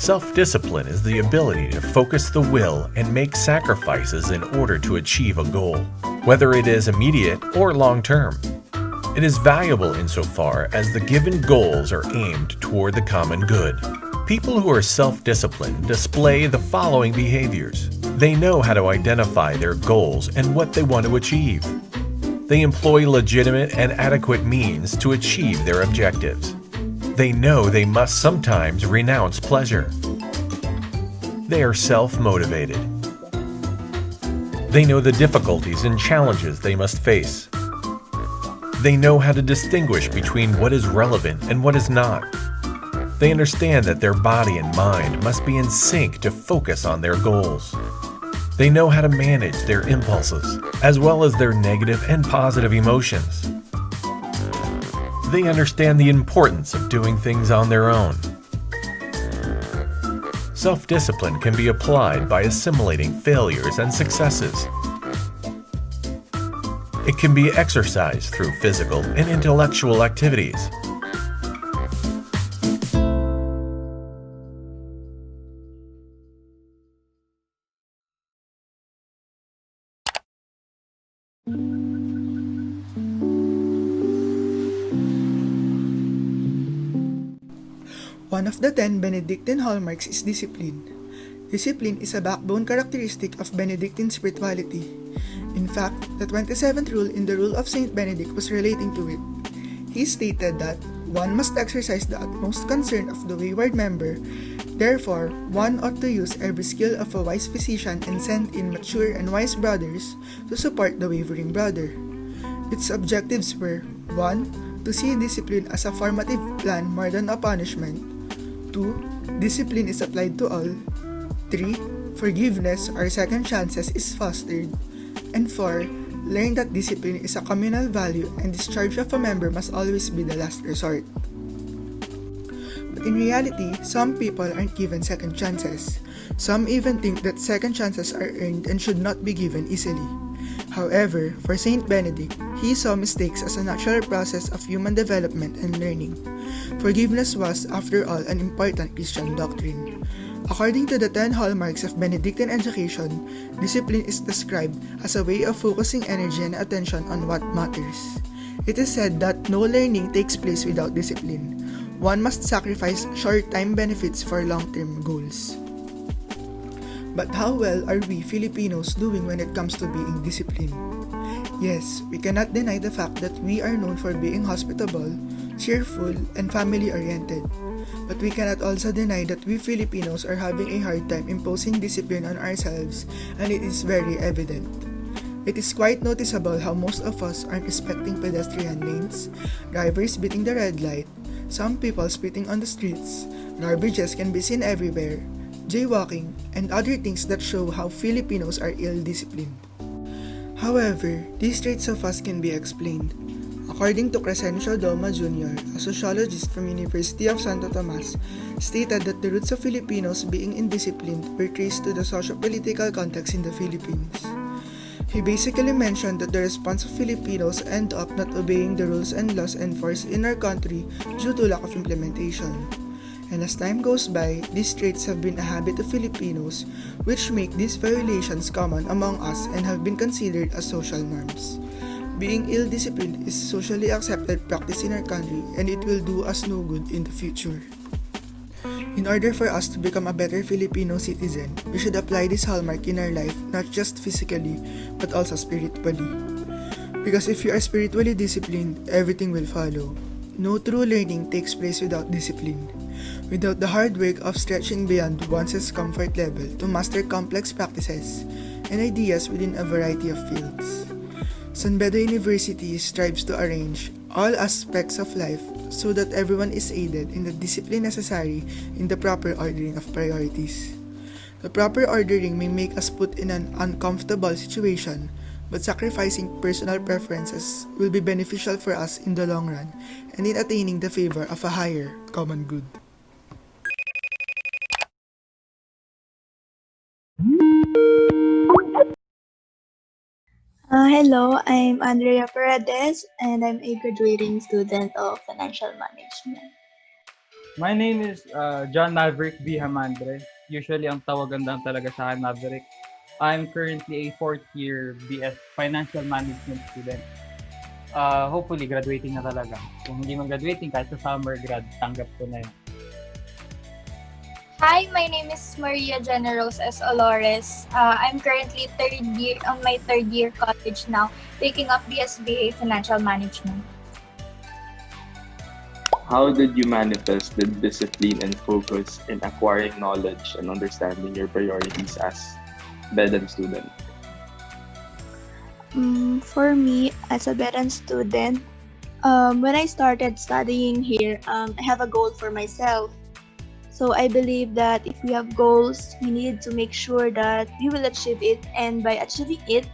Self-discipline is the ability to focus the will and make sacrifices in order to achieve a goal, whether it is immediate or long-term. It is valuable insofar as the given goals are aimed toward the common good. People who are self-disciplined display the following behaviors. They know how to identify their goals and what they want to achieve. They employ legitimate and adequate means to achieve their objectives. They know they must sometimes renounce pleasure. They are self-motivated. They know the difficulties and challenges they must face. They know how to distinguish between what is relevant and what is not. They understand that their body and mind must be in sync to focus on their goals. They know how to manage their impulses, as well as their negative and positive emotions. They understand the importance of doing things on their own. Self-discipline can be applied by assimilating failures and successes. It can be exercised through physical and intellectual activities. One of the 10 Benedictine hallmarks is discipline. Discipline is a backbone characteristic of Benedictine spirituality. In fact, the 27th rule in the Rule of Saint Benedict was relating to it. He stated that one must exercise the utmost concern of the wayward member. Therefore, one ought to use every skill of a wise physician and send in mature and wise brothers to support the wavering brother. Its objectives were 1. To see discipline as a formative plan more than a punishment. 2. Discipline is applied to all. 3. Forgiveness or second chances is fostered. And 4. Learn that discipline is a communal value and discharge of a member must always be the last resort. But in reality, some people aren't given second chances. Some even think that second chances are earned and should not be given easily. However, for Saint Benedict, he saw mistakes as a natural process of human development and learning. Forgiveness was, after all, an important Christian doctrine. According to the 10 hallmarks of Benedictine education, discipline is described as a way of focusing energy and attention on what matters. It is said that no learning takes place without discipline. One must sacrifice short-time benefits for long-term goals. But how well are we Filipinos doing when it comes to being disciplined? Yes, we cannot deny the fact that we are known for being hospitable, cheerful, and family-oriented. But we cannot also deny that we Filipinos are having a hard time imposing discipline on ourselves, and it is very evident. It is quite noticeable how most of us aren't respecting pedestrian lanes, drivers beating the red light, some people spitting on the streets, garbages can be seen everywhere, jaywalking, and other things that show how Filipinos are ill-disciplined. However, these traits of us can be explained. According to Crescencio Doma Jr., a sociologist from University of Santo Tomas, stated that the roots of Filipinos being indisciplined were traced to the socio-political context in the Philippines. He basically mentioned that the response of Filipinos end up not obeying the rules and laws enforced in our country due to lack of implementation. And as time goes by, these traits have been a habit of Filipinos, which make these violations common among us and have been considered as social norms. Being ill-disciplined is socially accepted practice in our country, and it will do us no good in the future. In order for us to become a better Filipino citizen, we should apply this hallmark in our life not just physically, but also spiritually. Because if you are spiritually disciplined, everything will follow. No true learning takes place without discipline. Without the hard work of stretching beyond one's comfort level to master complex practices and ideas within a variety of fields. San Beda University strives to arrange all aspects of life so that everyone is aided in the discipline necessary in the proper ordering of priorities. The proper ordering may make us put in an uncomfortable situation, but sacrificing personal preferences will be beneficial for us in the long run and in attaining the favor of a higher common good. Hello, I'm Andrea Paredes, and I'm a graduating student of Financial Management. My name is John Maverick V. Hamandre. Usually, ang tawagan lang talaga sa akin, Maverick. I'm currently a fourth year BS Financial Management student. Hopefully, graduating na talaga. Kung hindi man graduating, kahit sa summer grad, tanggap ko na yun. Hi, my name is Maria Generos S. Olores. I'm currently on my third year college now, taking up BSBA Financial Management. How did you manifest the discipline and focus in acquiring knowledge and understanding your priorities as BENE01 student? For me, as a veteran student, when I started studying here, I have a goal for myself. So I believe that if we have goals, we need to make sure that we will achieve it. And by achieving it,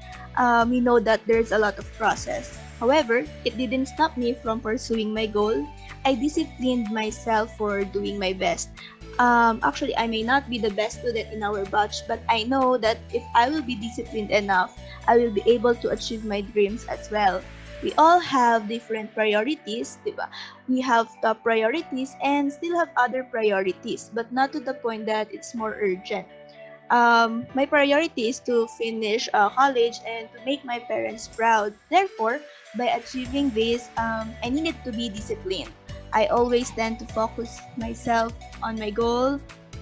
we know that there's a lot of process. However, it didn't stop me from pursuing my goal. I disciplined myself for doing my best. Actually, I may not be the best student in our batch, but I know that if I will be disciplined enough, I will be able to achieve my dreams as well. We all have different priorities, diba? We have top priorities and still have other priorities, but not to the point that it's more urgent. My priority is to finish college and to make my parents proud. Therefore, by achieving this, I needed to be disciplined. I always tend to focus myself on my goal.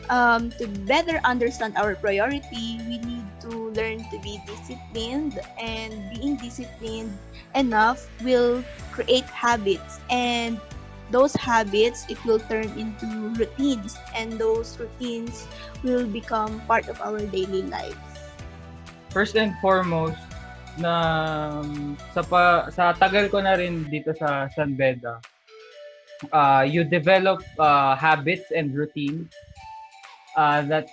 To better understand our priority, we need to learn to be disciplined, and being disciplined enough will create habits, and those habits, it will turn into routines, and those routines will become part of our daily life. First and foremost, na sa tagal ko na rin dito sa San Beda, you develop habits and routines that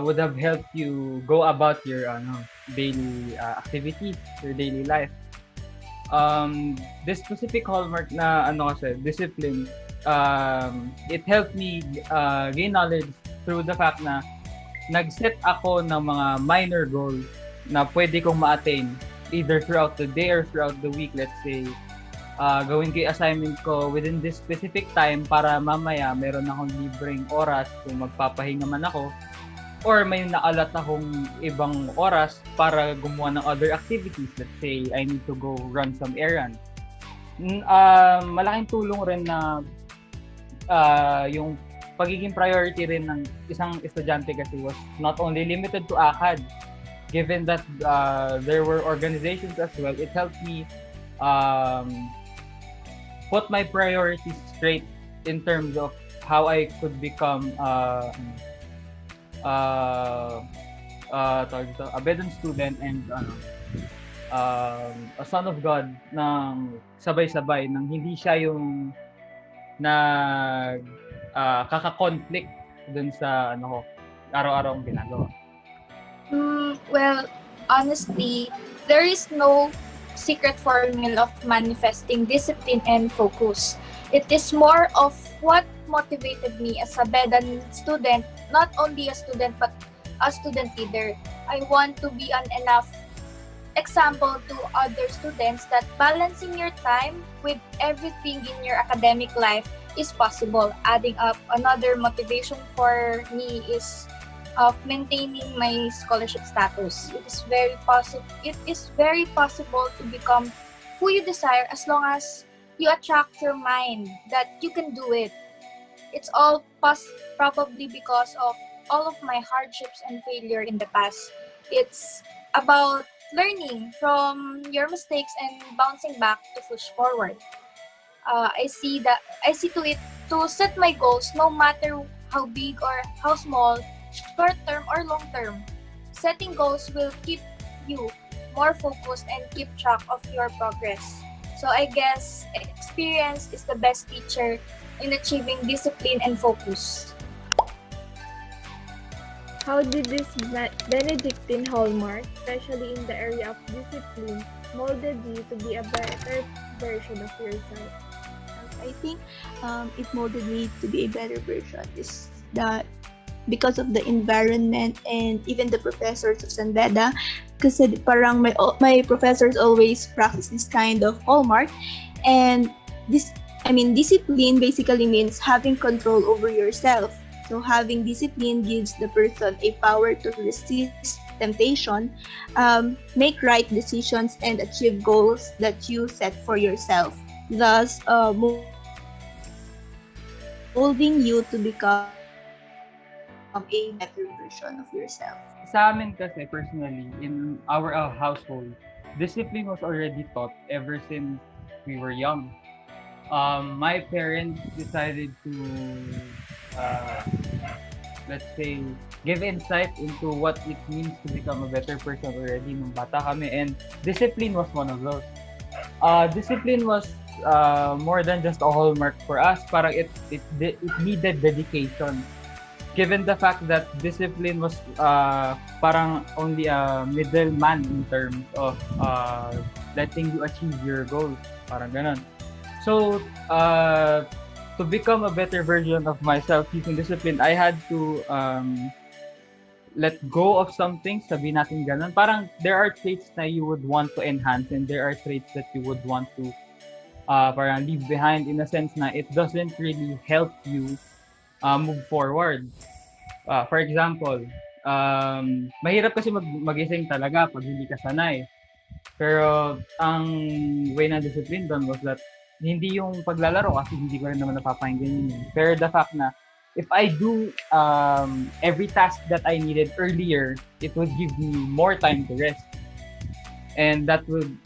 would have helped you go about your daily activities, your daily life. This specific hallmark na kasi discipline, it helped me gain knowledge through the fact na nag-set ako ng mga minor goals na pwede kong ma-attain either throughout the day or throughout the week. Let's say, gawin ko yung assignment ko within this specific time para mamaya meron akong libreng oras kung magpapahinga man ako, or may naalat akong ibang oras para gumawa ng other activities. Let's say, I need to go run some errands. Malaking tulong rin na yung pagiging priority rin ng isang estudyante kasi was not only limited to ACAD. Given that there were organizations as well, it helped me put my priorities straight in terms of how I could become a BENE01 student and a son of God ng sabay-sabay, nang hindi siya yung kaka-conflict dun sa araw-araw ang ginagawa. Well, honestly, there is no secret formula of manifesting discipline and focus. It is more of what motivated me as a BENE01 student, not only a student but a student leader. I want to be an enough example to other students that balancing your time with everything in your academic life is possible. Adding up, another motivation for me is of maintaining my scholarship status. It is very possible to become who you desire as long as you attract your mind that you can do it. It's all probably because of all of my hardships and failure in the past. It's about learning from your mistakes and bouncing back to push forward. I see to it to set my goals no matter how big or how small, short term or long term. Setting goals will keep you more focused and keep track of your progress. So I guess experience is the best teacher in achieving discipline and focus. How did this Benedictine hallmark, especially in the area of discipline, molded you to be a better version of yourself? I think it molded me to be a better version is that because of the environment and even the professors of San Beda, kasi parang my professors always practice this kind of hallmark, and this Discipline basically means having control over yourself. So having discipline gives the person a power to resist temptation, make right decisions, and achieve goals that you set for yourself, thus molding you to become a better version of yourself. Sa amin kasi personally, in our household, discipline was already taught ever since we were young. My parents decided to, uh, let's say, give insight into what it means to become a better person already nung bata kami, and discipline was one of those. Discipline was more than just a hallmark for us. Parang it needed dedication. Given the fact that discipline was parang only a middleman in terms of letting you achieve your goals. Parang ganun. So, to become a better version of myself using discipline, I had to let go of something, sabi natin ganun. Parang there are traits na you would want to enhance and there are traits that you would want to parang leave behind, in a sense na it doesn't really help you move forward. For example, mahirap kasi magising talaga pag hindi ka sanay. Pero ang way ng discipline doon was that hindi yung paglalaro, kasi hindi ko rin naman napapakinggan yun. Pero the fact na if I do every task that I needed earlier, it would give me more time to rest. And that would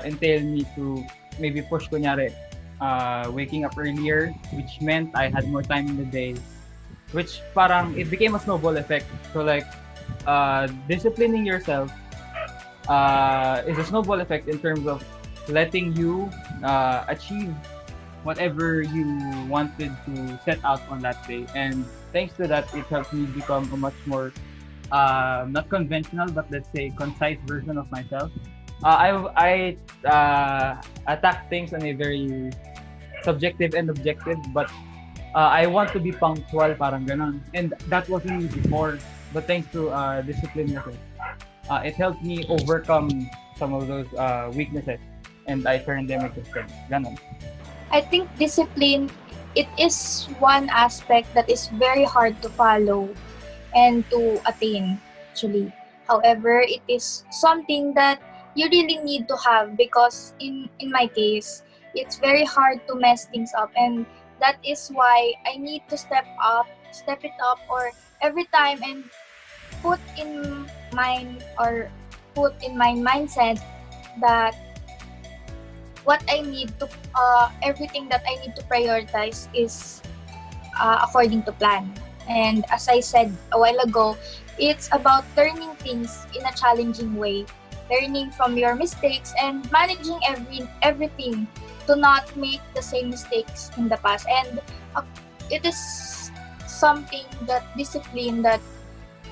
entail me to maybe push, kunyari, waking up earlier, which meant I had more time in the day, which parang it became a snowball effect. So like disciplining yourself is a snowball effect in terms of letting you achieve whatever you wanted to set out on that day. And thanks to that, it helped me become a much more not conventional, but let's say concise version of myself. I attack things on a very subjective and objective, but I want to be punctual, parang ganon. And that wasn't me before, but thanks to discipline kasi, it helped me overcome some of those weaknesses, and I turned them into strength. Ganon. I think discipline, it is one aspect that is very hard to follow and to attain, actually. However, it is something that you really need to have, because in my case, it's very hard to mess things up, and that is why I need to step it up, or every time, and put in my mindset that what I need to everything that I need to prioritize is according to plan. And as I said a while ago, it's about turning things in a challenging way, learning from your mistakes and managing everything to not make the same mistakes in the past. And it is something that discipline that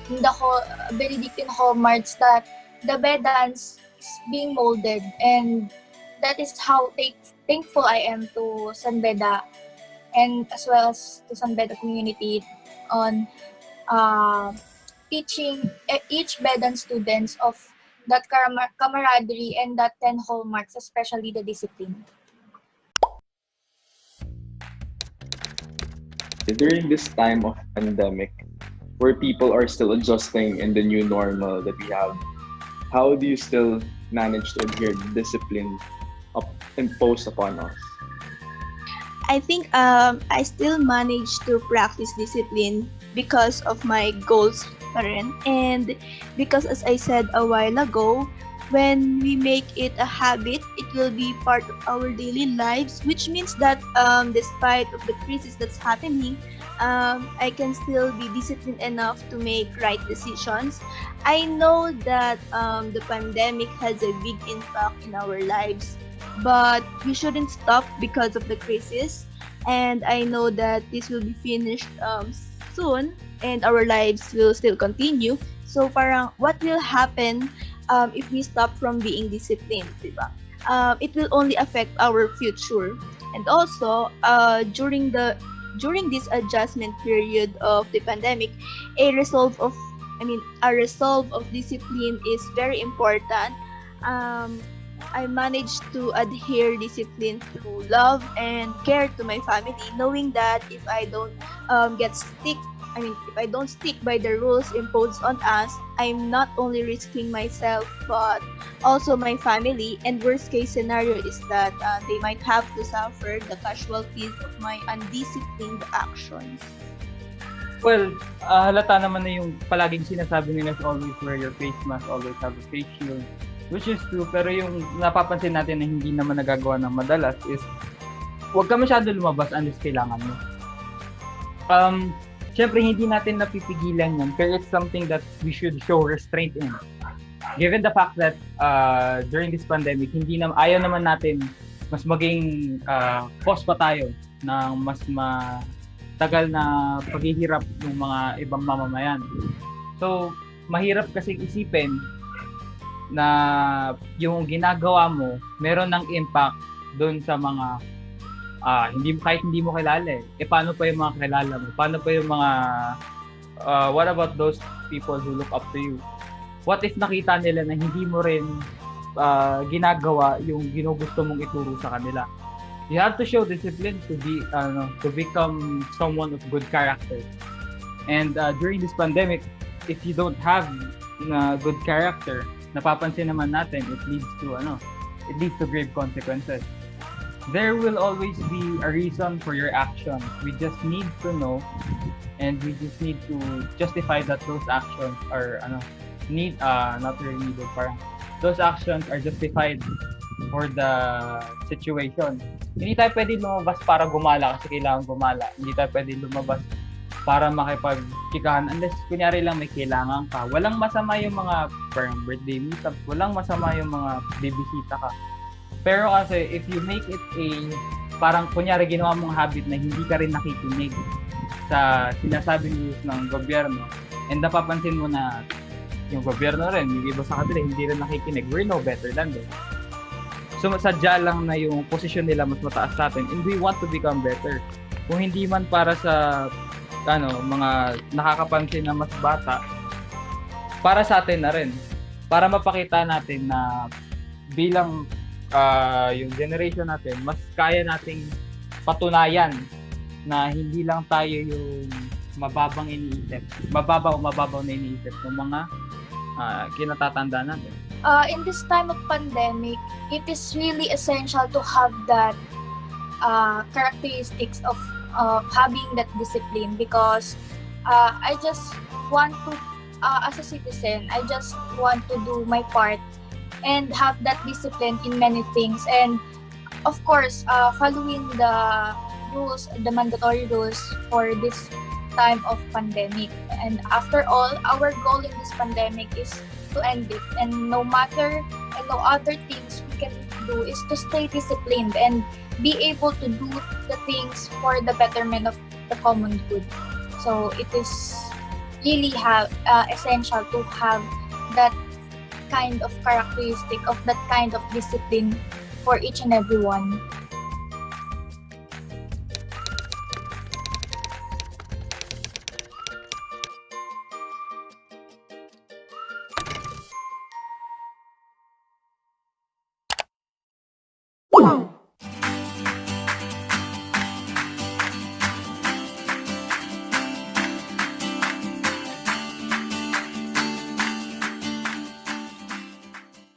in the whole Benedictine hallmarks that the Vedans is being molded, and that is how thankful I am to San Beda, and as well as to San Beda community on teaching each Vedan students of that camaraderie and that 10 hallmarks, especially the discipline. During this time of pandemic, where people are still adjusting in the new normal that we have, how do you still manage to adhere to discipline imposed upon us? I think I still manage to practice discipline because of my goals pa rin. And because, as I said a while ago, when we make it a habit, it will be part of our daily lives, which means that despite of the crisis that's happening, I can still be disciplined enough to make right decisions. I know that the pandemic has a big impact in our lives, but we shouldn't stop because of the crisis. And I know that this will be finished soon, and our lives will still continue. So parang what will happen if we stop from being disciplined, diba? It will only affect our future. And also, during this adjustment period of the pandemic, a resolve of discipline is very important. I managed to adhere discipline through love and care to my family, knowing that if I don't if I don't stick by the rules imposed on us, I'm not only risking myself but also my family. And worst case scenario is that they might have to suffer the casualties of my undisciplined actions. Well, halata naman na yung palaging sinasabi nila is always wear your face mask, always have a face shield, which is true. Pero yung napapansin natin na hindi naman nagagawa ng madalas is huwag ka masyado lumabas unless kailangan mo. Siyempre, hindi natin napipigilan yan, pero it's something that we should show restraint in. Given the fact that during this pandemic, ayaw naman natin mas maging cause pa tayo ng mas matagal na paghihirap ng mga ibang mamamayan. So, mahirap kasi isipin na yung ginagawa mo meron ng impact doon sa mga kahit hindi mo kilala paano pa yung mga kilala mo? Paano pa yung mga what about those people who look up to you? What if nakita nila na hindi mo rin ginagawa yung ginugusto mong ituro sa kanila? You have to show discipline to become someone of good character. And during this pandemic, if you don't have good character, napapansin naman natin it leads to grave consequences. There will always be a reason for your actions. We just need to know, and we just need to justify that those actions are those actions are justified for the situation. Hindi tayo pwede lumabas para gumala kasi kailangan gumala. Hindi tayo pwede lumabas para makipagchikahan unless kunyari lang may kailangan ka. Walang masama yung mga parang birthday meetup, walang masama yung mga bibisita ka. Pero kasi if you make it parang kunyari ginawa mong habit na hindi ka rin nakikinig sa sinasabing news ng gobyerno and napapansin mo na yung gobyerno rin, yung iba sa kanila hindi rin nakikinig, we're no better than them. So sadya lang na yung posisyon nila mas mataas sa atin and we want to become better. Kung hindi man para sa mga nakakapansin na mas bata, para sa atin na rin. Para mapakita natin na bilang yung generation natin, mas kaya nating patunayan na hindi lang tayo yung mababaw na iniisip ng mga kinatatanda natin. In this time of pandemic, it is really essential to have that characteristics of having that discipline because I just want to, as a citizen, I just want to do my part and have that discipline in many things. And of course, following the rules, the mandatory rules for this time of pandemic. And after all, our goal in this pandemic is to end it. And no other things we can do is to stay disciplined and be able to do the things for the betterment of the common good. So it is really essential to have that kind of characteristic of that kind of discipline for each and every one.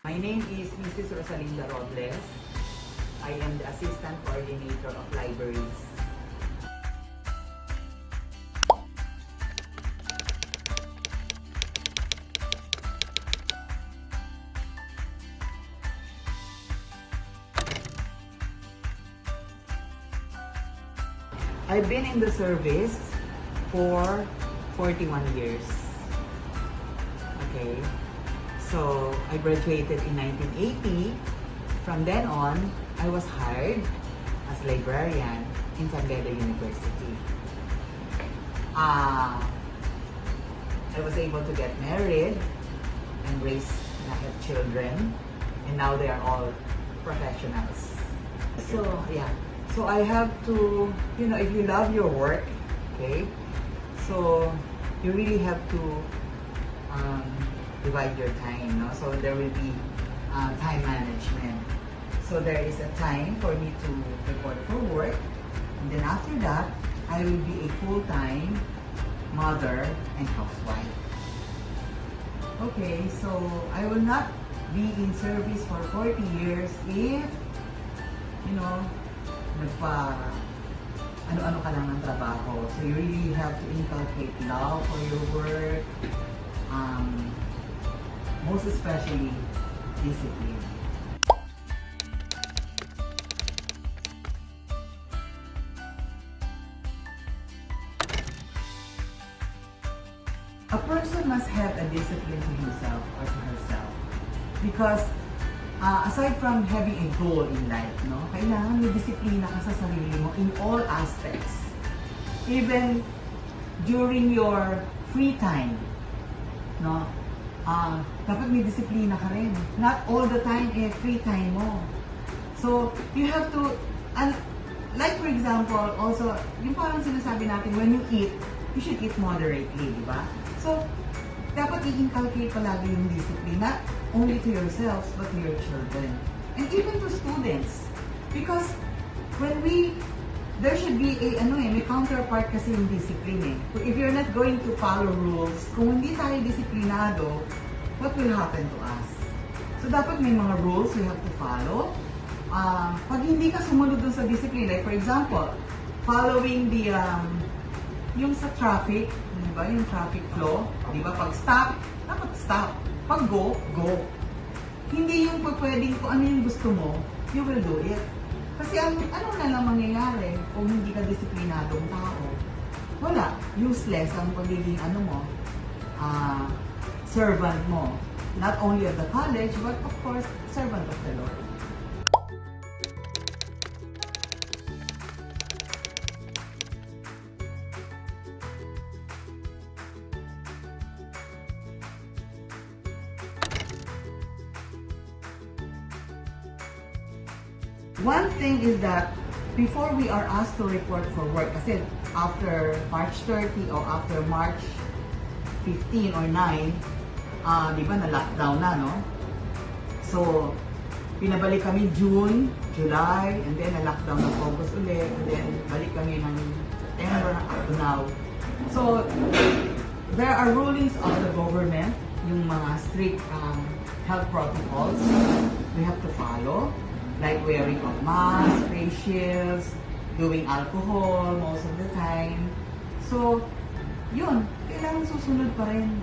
My name is Mrs. Rosalinda Robles. I am the Assistant Coordinator of Libraries. I've been in the service for 41 years. Okay. So, I graduated in 1980. From then on, I was hired as librarian in San Beda University. I was able to get married and raise and I have children, and now they are all professionals. So, yeah. So, I have to, if you love your work, okay, so you really have to divide your time, no? So there will be time management. So there is a time for me to report for work, and then after that, I will be a full-time mother and housewife. Okay, so I will not be in service for 40 years if, ano-ano ka lang ng trabaho. So you really have to inculcate love for your work, most especially discipline. A person must have a discipline to himself or to herself because aside from having a goal in life, kailangan may disiplina ka sa sarili mo in all aspects. Even during your free time, dapat may disiplina ka rin. Not all the time free time mo. So, you have to, like for example, also, yung parang sinasabi natin, when you eat, you should eat moderately, di ba? So, dapat i-inculcate palagi yung discipline, not only to yourselves, but to your children. And even to students. Because there should be may counterpart kasi yung discipline eh. So if you're not going to follow rules, kung hindi tayo disiplinado, what will happen to us? So dapat may mga rules we have to follow. Pag hindi ka sumunod dun sa discipline, like for example, following the yung sa traffic, di ba, yung traffic flow, di ba, pag stop, dapat stop. Pag go, go. Hindi yung pwedeng kung ano yung gusto mo, you will do it. Kasi ano na lang mangyayari kung hindi ka disiplinadong tao? Wala. Useless ang pagiging servant mo. Not only of the college, but of course, servant of the Lord. One thing is that before we are asked to report for work, kasi after March 30 or after March 15 or 9, di ba na-lockdown na, no? So, pinabalik kami June, July, and then na-lockdown ng August ulit, and then balik kami ng September up to now. So, there are rulings of the government, yung mga strict health protocols we have to follow. Like wearing of masks, face shields, doing alcohol most of the time. So, yun, kailangan susunod pa rin.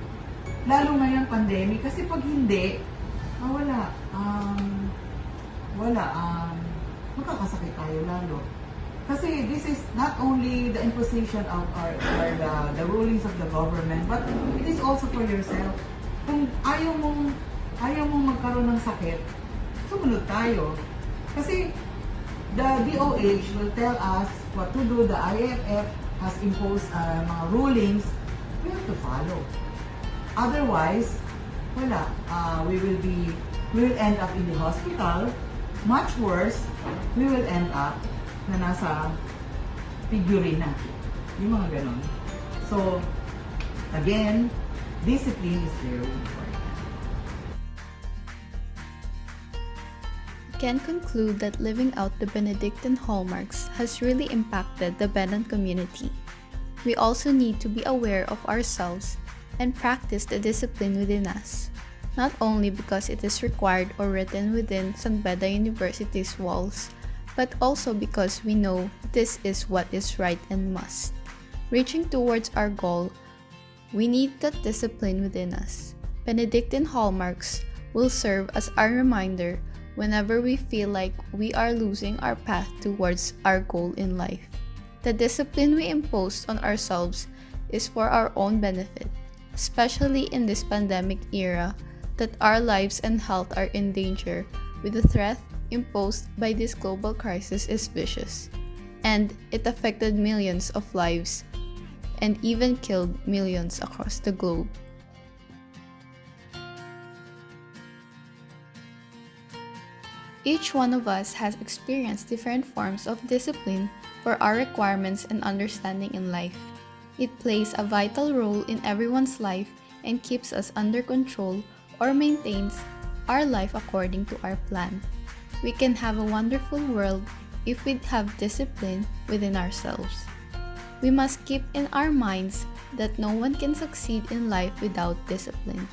Lalo ngayon pandemic, kasi pag hindi, makakasakit tayo lalo. Kasi this is not only the imposition of the rulings of the government, but it is also for yourself. Kung ayaw mong magkaroon ng sakit, sumunod tayo. Kasi the DOH will tell us what to do. The AFF has imposed mga rulings. We have to follow. Otherwise, we will end up in the hospital. Much worse, we will end up na nasa figurine na. Yung mga ganon. So, again, discipline is very important. Can conclude that living out the Benedictine hallmarks has really impacted the BENE01 community. We also need to be aware of ourselves and practice the discipline within us, not only because it is required or written within San Beda University's walls, but also because we know this is what is right and must. Reaching towards our goal, we need that discipline within us. Benedictine hallmarks will serve as our reminder whenever we feel like we are losing our path towards our goal in life. The discipline we impose on ourselves is for our own benefit, especially in this pandemic era that our lives and health are in danger with the threat imposed by this global crisis is vicious, and it affected millions of lives and even killed millions across the globe. Each one of us has experienced different forms of discipline for our requirements and understanding in life. It plays a vital role in everyone's life and keeps us under control or maintains our life according to our plan. We can have a wonderful world if we have discipline within ourselves. We must keep in our minds that no one can succeed in life without discipline.